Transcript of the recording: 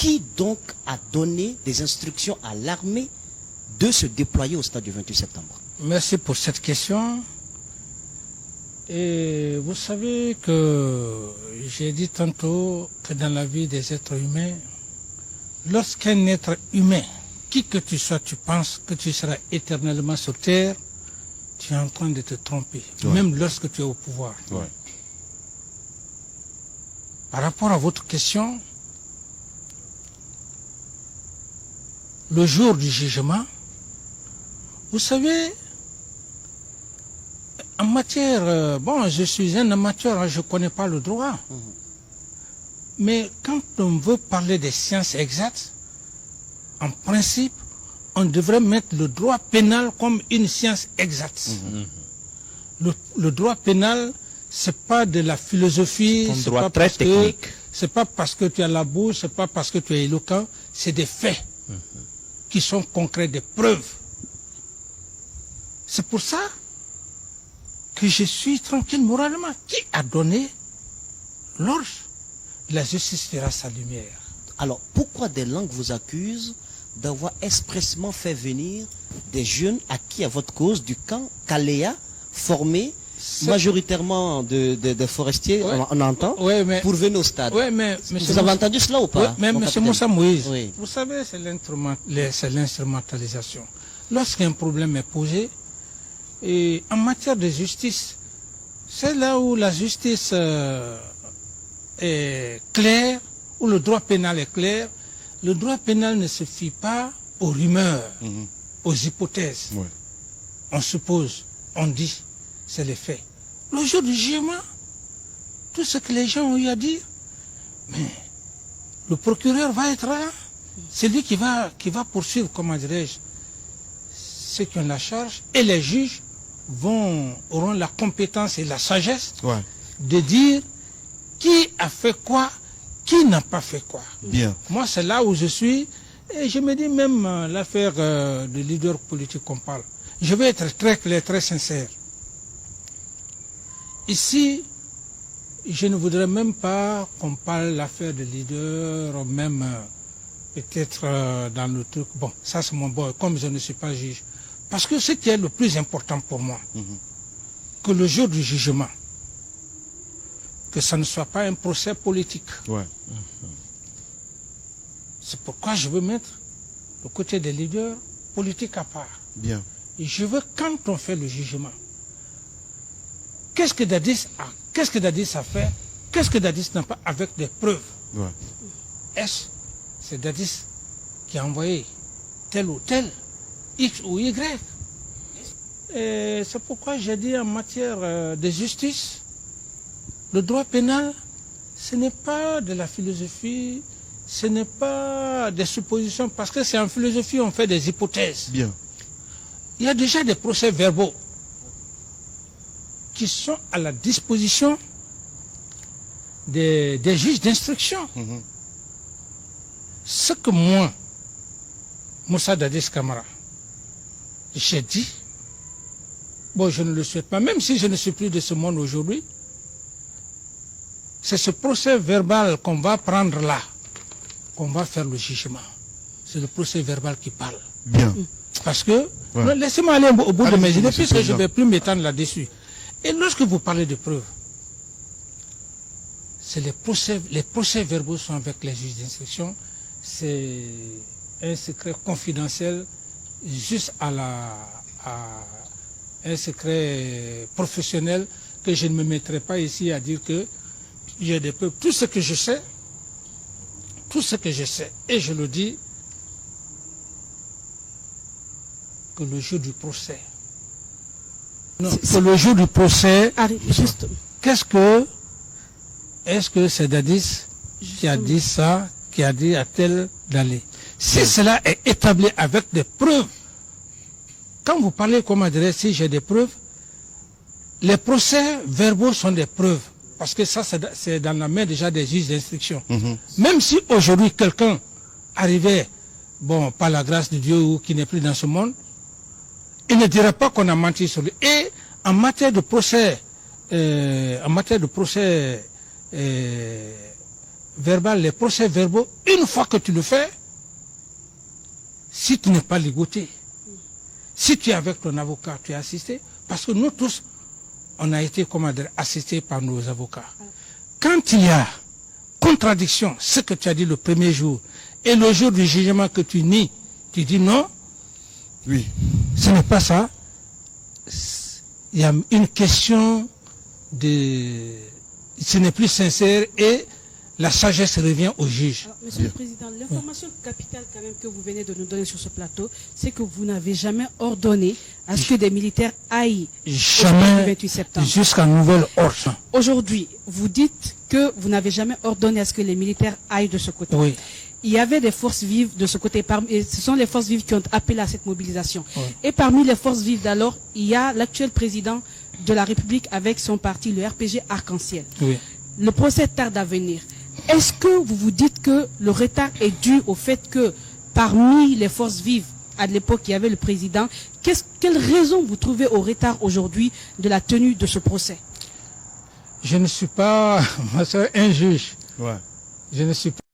Qui donc a donné des instructions à l'armée de se déployer au stade du 28 septembre? Merci pour cette question. Et vous savez que j'ai dit tantôt que dans la vie des êtres humains, lorsqu'un être humain, qui que tu sois, tu penses que tu seras éternellement sur terre, tu es en train de te tromper, même lorsque tu es au pouvoir. Par rapport à votre question, le jour du jugement, vous savez, en matière, bon, je suis un amateur, hein, je ne connais pas le droit. Mais quand on veut parler des sciences exactes, en principe, on devrait mettre le droit pénal comme une science exacte. Le droit pénal, c'est pas de la philosophie, c'est pas très technique. C'est pas parce que tu as la bouche, c'est pas parce que tu es éloquent, c'est des faits qui sont concrets, des preuves. C'est pour ça que je suis tranquille moralement. Qui a donné l'ordre? La justice fera sa lumière. Alors, pourquoi des langues vous accusent d'avoir expressément fait venir des jeunes acquis à votre cause du camp Kalea, formés majoritairement de forestiers, on entend, pour venir au stade? Vous avez entendu cela ou pas? Mais M. Moussa Moïse, vous savez, c'est l'instrumentalisation. Lorsqu'un problème est posé, et en matière de justice, c'est là où la justice est claire, où le droit pénal est clair. Le droit pénal ne se fie pas aux rumeurs, aux hypothèses. On suppose, on dit, c'est les faits. Le jour du jugement, tout ce que les gens ont eu à dire, mais le procureur va être là. C'est lui qui va poursuivre, comment dirais-je, ceux qui ont la charge, et les juges auront la compétence et la sagesse de dire qui a fait quoi, qui n'a pas fait quoi. Moi, c'est là où je suis, et je me dis même l'affaire de leader politique qu'on parle. Je vais être très clair, très sincère. Ici, je ne voudrais même pas qu'on parle de l'affaire de leader, même peut-être dans le truc. Bon, ça c'est mon boy, comme je ne suis pas juge. Parce que ce qui est le plus important pour moi, que le jour du jugement, que ça ne soit pas un procès politique. C'est pourquoi je veux mettre le côté des leaders politiques à part. Et je veux, quand on fait le jugement, qu'est-ce que Dadis a fait, qu'est-ce que Dadis n'a pas, avec des preuves. Est-ce c'est Dadis qui a envoyé tel ou tel, X ou Y? Et c'est pourquoi j'ai dit en matière de justice, le droit pénal, ce n'est pas de la philosophie, ce n'est pas des suppositions, parce que c'est en philosophie on fait des hypothèses. Il y a déjà des procès verbaux qui sont à la disposition des juges d'instruction. Ce que moi, Moussa Dadis Camara, j'ai dit, bon, je ne le souhaite pas, même si je ne suis plus de ce monde aujourd'hui, c'est ce procès verbal qu'on va prendre là, qu'on va faire le jugement. C'est le procès verbal qui parle. Parce que, laissez-moi aller au bout de mes idées, puisque je ne vais plus m'étendre là-dessus. Et lorsque vous parlez de preuves, c'est les procès verbaux sont avec les juges d'instruction, c'est un secret confidentiel, juste un secret professionnel que je ne me mettrai pas ici à dire que j'ai des preuves. Tout ce que je sais, et je le dis, que le jour du procès, le jour du procès, est-ce que c'est Dadis qui a dit ça, qui a dit à tel d'aller? Si cela est établi avec des preuves, quand vous parlez, comment dirais-je, si j'ai des preuves, les procès verbaux sont des preuves, parce que ça c'est dans la main déjà des juges d'instruction. Même si aujourd'hui quelqu'un arrivait, bon, par la grâce de Dieu ou qui n'est plus dans ce monde, il ne dirait pas qu'on a menti sur lui. Et en matière de procès, verbal, les procès-verbaux, une fois que tu le fais, si tu n'es pas ligoté, si tu es avec ton avocat, tu es assisté, parce que nous tous, on a été, comment dire, assistés par nos avocats. Quand il y a contradiction, ce que tu as dit le premier jour, et le jour du jugement que tu nies, tu dis non, oui, ce n'est pas ça. Il y a une question de... Ce n'est plus sincère et la sagesse revient au juge. Alors, Monsieur le Président, l'information capitale quand même que vous venez de nous donner sur ce plateau, c'est que vous n'avez jamais ordonné à ce que des militaires aillent Jamais, au 28 septembre. jusqu'à nouvel ordre. Aujourd'hui, vous dites que vous n'avez jamais ordonné à ce que les militaires aillent de ce côté. Oui. Il y avait des forces vives de ce côté. Et ce sont les forces vives qui ont appelé à cette mobilisation. Oui. Et parmi les forces vives d'alors, il y a l'actuel président de la République avec son parti, le RPG Arc-en-Ciel. Oui. Le procès tarde à venir. Est-ce que vous vous dites que le retard est dû au fait que parmi les forces vives, à l'époque, il y avait le président. Quelle raison vous trouvez au retard aujourd'hui de la tenue de ce procès? Je ne suis pas, ma soeur, un juge. ouais. Je ne suis pas